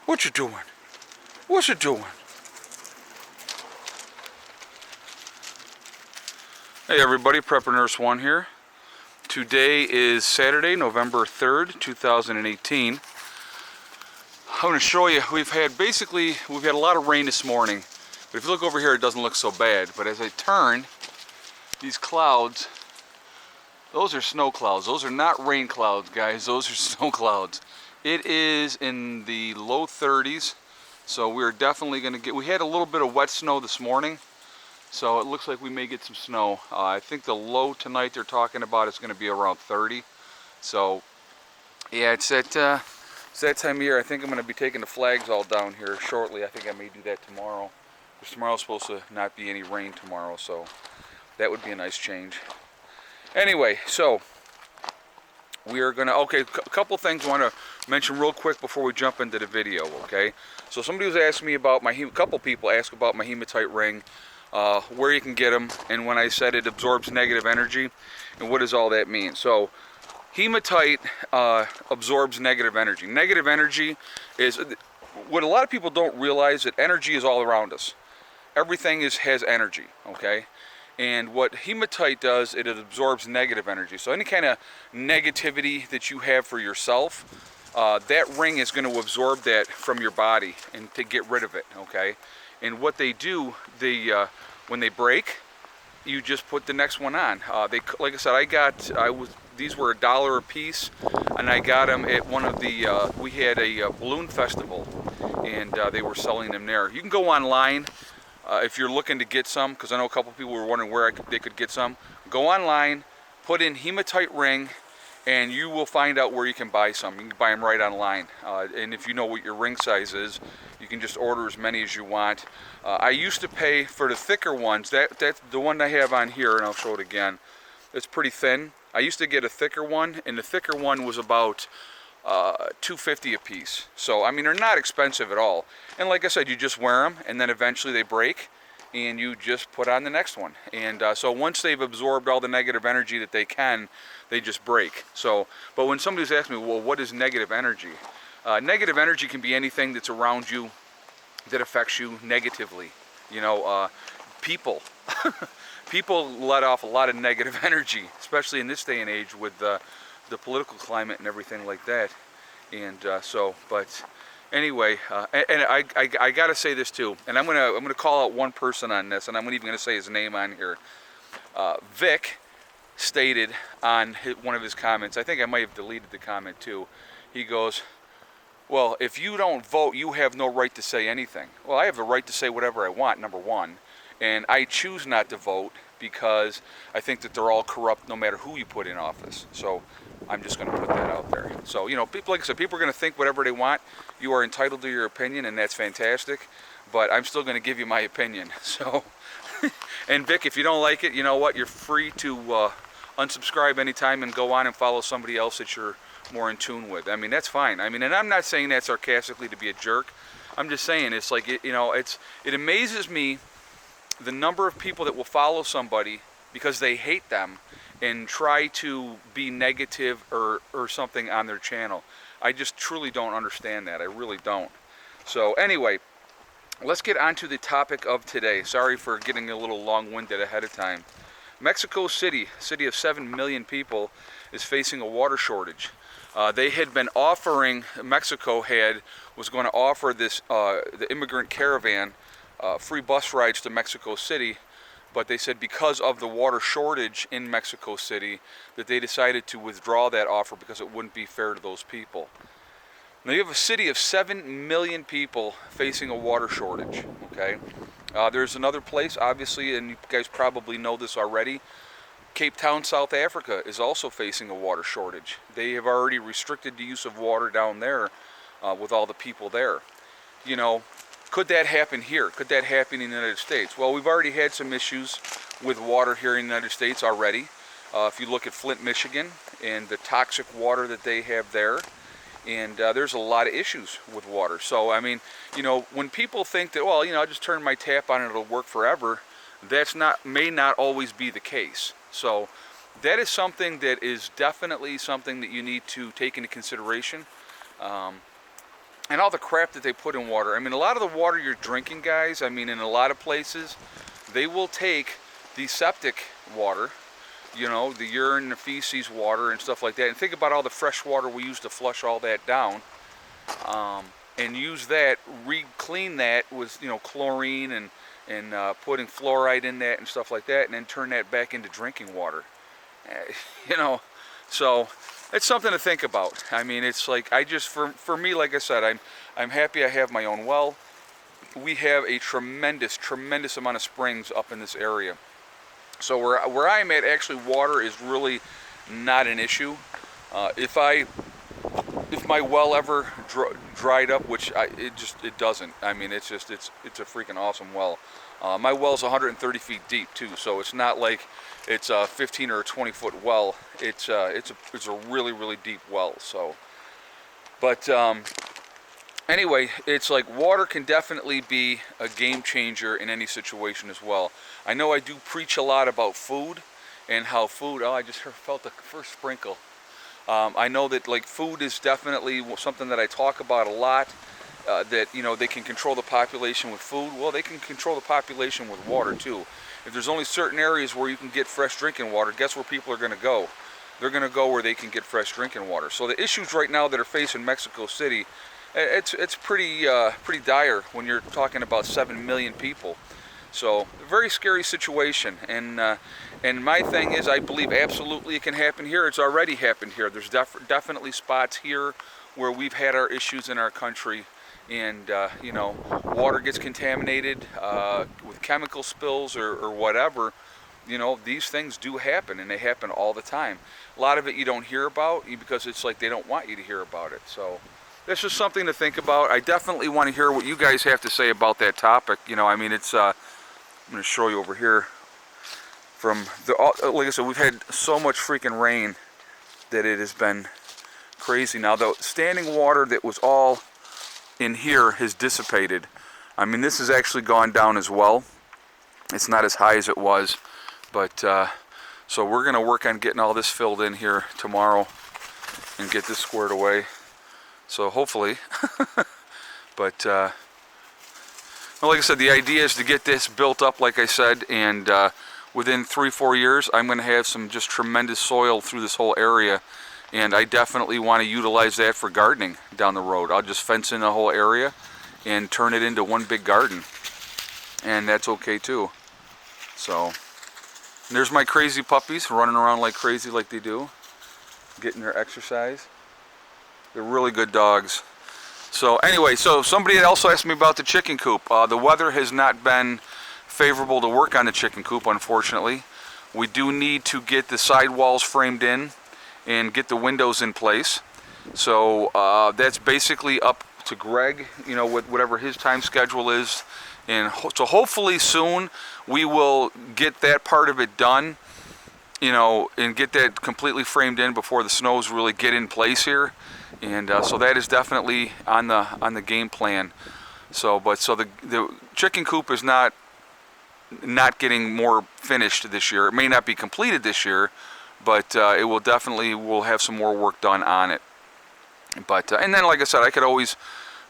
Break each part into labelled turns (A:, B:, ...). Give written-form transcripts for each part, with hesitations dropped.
A: What you doing? What you doing? Hey everybody, Prepper Nurse 1 here. Today is Saturday, November 3rd, 2018. I'm going to show you, we've had a lot of rain this morning. But if you look over here, it doesn't look so bad. But as I turn, these clouds, those are snow clouds. Those are not rain clouds, guys. Those are snow clouds. It is in the low 30s. So we're definitely going to get, we had a little bit of wet snow this morning. So it looks like we may get some snow. I think the low tonight they're talking about is going to be around 30. So yeah, it's that time of year. I think I'm going to be taking the flags all down here shortly. I think I may do that tomorrow. Because tomorrow's supposed to not be any rain tomorrow, so that would be a nice change. Anyway, so we are going to, okay, a couple things I want to mention real quick before we jump into the video, okay? So somebody was asking me about a couple people asked about my hematite ring, where you can get them, and when I said it absorbs negative energy, and what does all that mean? So hematite absorbs negative energy. Negative energy is, what a lot of people don't realize, that energy is all around us. Everything has energy, okay? And what hematite does, it absorbs negative energy. So any kind of negativity that you have for yourself, that ring is going to absorb that from your body and to get rid of it, okay? And what they do, when they break, you just put the next one on. Like I said, these were $1 a piece, and I got them at one of the, we had a balloon festival, and they were selling them there. You can go online if you're looking to get some, because I know a couple people were wondering where they could get some. Go online, put in hematite ring, and you will find out where you can buy some. You can buy them right online. And if you know what your ring size is, you can just order as many as you want. I used to pay for the thicker ones. That's the one I have on here, and I'll show it again. It's pretty thin. I used to get a thicker one, and the thicker one was about $2.50 a piece. So I mean, they're not expensive at all. And like I said, you just wear them, and then eventually they break, and you just put on the next one. And so once they've absorbed all the negative energy that they can, they just break. So, but when somebody's asking me, well, what is negative energy? Negative energy can be anything that's around you that affects you negatively. You know, people. People let off a lot of negative energy, especially in this day and age with the political climate and everything like that. And but anyway, and I gotta say this too, and I'm gonna call out one person on this, and I'm even gonna say his name on here. Vic stated on one of his comments, I think I might have deleted the comment too. He goes, well, if you don't vote, you have no right to say anything. Well, I have the right to say whatever I want, number one. And I choose not to vote because I think that they're all corrupt no matter who you put in office. So I'm just going to put that out there. So, you know, people, like I said, people are going to think whatever they want. You are entitled to your opinion, and that's fantastic. But I'm still going to give you my opinion. So, and Vic, if you don't like it, you know what? You're free to unsubscribe anytime and go on and follow somebody else that you're more in tune with. I mean, that's fine. I mean, and I'm not saying that sarcastically to be a jerk. I'm just saying it's like, you know, it amazes me the number of people that will follow somebody because they hate them and try to be negative or something on their channel. I just truly don't understand that. I really don't. So anyway, let's get on to the topic of today. Sorry for getting a little long-winded ahead of time. Mexico City, city of 7 million people, is facing a water shortage. They had been offering, Mexico was going to offer this, the immigrant caravan, free bus rides to Mexico City, but they said because of the water shortage in Mexico City that they decided to withdraw that offer because it wouldn't be fair to those people. Now you have a city of 7 million people facing a water shortage, okay? There's another place, obviously, and you guys probably know this already. Cape Town, South Africa is also facing a water shortage. They have already restricted the use of water down there with all the people there. You know, could that happen here? Could that happen in the United States? Well, we've already had some issues with water here in the United States already. If you look at Flint, Michigan, and the toxic water that they have there, and there's a lot of issues with water. So, I mean, you know, when people think that, well, you know, I'll just turn my tap on and it'll work forever, may not always be the case. So, that is something that is definitely something that you need to take into consideration. and all the crap that they put in water. I mean, a lot of the water you're drinking, guys, I mean, in a lot of places, they will take the septic water, you know, the urine, the feces water and stuff like that, and think about all the fresh water we use to flush all that down, and use that, re-clean that with, you know, chlorine and putting fluoride in that and stuff like that, and then turn that back into drinking water. You know, so it's something to think about. I mean, it's like, I just, for me, like I said, I'm happy I have my own well. We have a tremendous amount of springs up in this area. So where I'm at, actually, water is really not an issue. If my well ever dried up, which it doesn't. I mean, it's a freaking awesome well. My well's 130 feet deep too, so it's not like it's a 15 or a 20 foot well. It's a really deep well. So, but anyway, it's like water can definitely be a game changer in any situation as well. I know I do preach a lot about food and how food. Oh, I just felt the first sprinkle. I know that like food is definitely something that I talk about a lot. That, you know, they can control the population with food. Well, they can control the population with water too. If there's only certain areas where you can get fresh drinking water, guess where people are going to go? They're going to go where they can get fresh drinking water. So the issues right now that are facing Mexico City, it's pretty dire when you're talking about 7 million people. So a very scary situation. And my thing is, I believe absolutely it can happen here. It's already happened here. There's definitely spots here where we've had our issues in our country. And you know, water gets contaminated with chemical spills or whatever. You know, these things do happen, and they happen all the time. A lot of it you don't hear about because it's like they don't want you to hear about it. So that's just something to think about. I definitely want to hear what you guys have to say about that topic. You know, I mean, it's I'm going to show you over here. From like I said, we've had so much freaking rain that it has been crazy. Now, the standing water that was all in here has dissipated. I mean, this has actually gone down as well. It's not as high as it was, but so we're gonna work on getting all this filled in here tomorrow and get this squared away. So hopefully, but well, like I said, the idea is to get this built up, like I said, and within 3-4 years, I'm gonna have some just tremendous soil through this whole area. And I definitely want to utilize that for gardening down the road. I'll just fence in the whole area and turn it into one big garden. And that's okay too. So, there's my crazy puppies running around like crazy like they do. Getting their exercise. They're really good dogs. So anyway, so somebody had also asked me about the chicken coop. The weather has not been favorable to work on the chicken coop, unfortunately. We do need to get the side walls framed in and get the windows in place. So that's basically up to Greg, you know, with whatever his time schedule is. And so hopefully soon we will get that part of it done, you know, and get that completely framed in before the snows really get in place here. And so that is definitely on the game plan. So, but so the chicken coop is not getting more finished this year. It may not be completed this year, but it will definitely, we'll have some more work done on it. But and then, like I said, I could always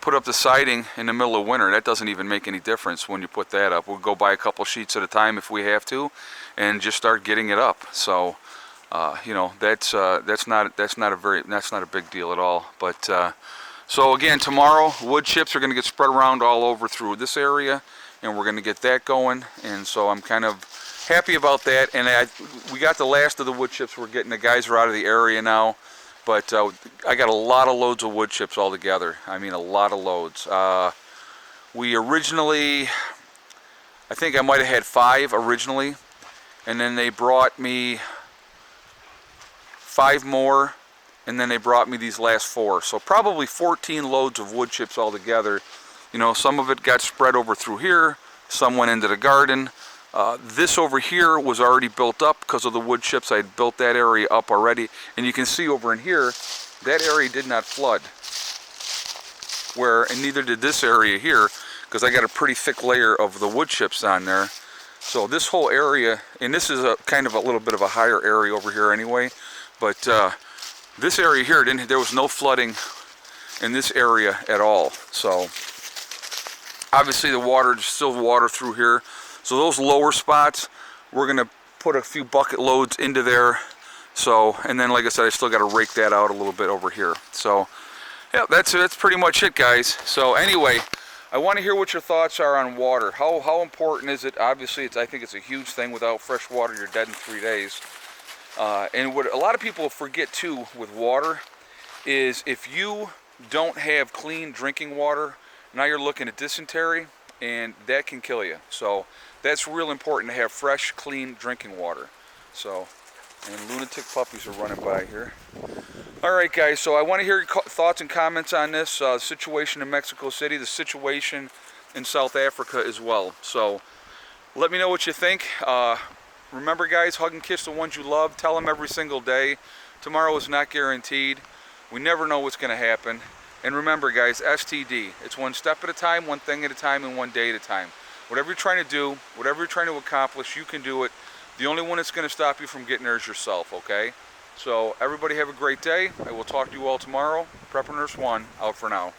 A: put up the siding in the middle of winter. That doesn't even make any difference when you put that up. We'll go buy a couple sheets at a time if we have to, and just start getting it up. So you know, that's not a big deal at all. But so again, tomorrow wood chips are going to get spread around all over through this area, and we're going to get that going. And so I'm kind of happy about that. And we got the last of the wood chips we're getting. The guys are out of the area now, but I got a lot of loads of wood chips all together. I mean, a lot of loads. We originally, I think I might have had 5 originally, and then they brought me 5 more, and then they brought me these last 4. So probably 14 loads of wood chips all together. You know, some of it got spread over through here, some went into the garden. This over here was already built up because of the wood chips. I had built that area up already, and you can see over in here, that area did not flood. And neither did this area here, because I got a pretty thick layer of the wood chips on there. So this whole area, and this is a kind of a little bit of a higher area over here anyway, but this area here, there was no flooding in this area at all. So obviously the water, there's still water through here. So those lower spots, we're gonna put a few bucket loads into there. So, and then like I said, I still gotta rake that out a little bit over here. So yeah, that's pretty much it, guys. So anyway, I want to hear what your thoughts are on water. How important is it? Obviously, I think it's a huge thing. Without fresh water, you're dead in 3 days. And what a lot of people forget too with water is if you don't have clean drinking water, now you're looking at dysentery, and that can kill you. So that's real important to have fresh, clean drinking water. So, and lunatic puppies are running by here. All right, guys, so I want to hear your thoughts and comments on this situation in Mexico City, the situation in South Africa as well. So let me know what you think. Remember, guys, hug and kiss the ones you love. Tell them every single day. Tomorrow is not guaranteed. We never know what's going to happen. And remember, guys, STD. It's one step at a time, one thing at a time, and one day at a time. Whatever you're trying to do, whatever you're trying to accomplish, you can do it. The only one that's going to stop you from getting there is yourself, okay? So everybody have a great day. I will talk to you all tomorrow. Prepper Nurse 1, out for now.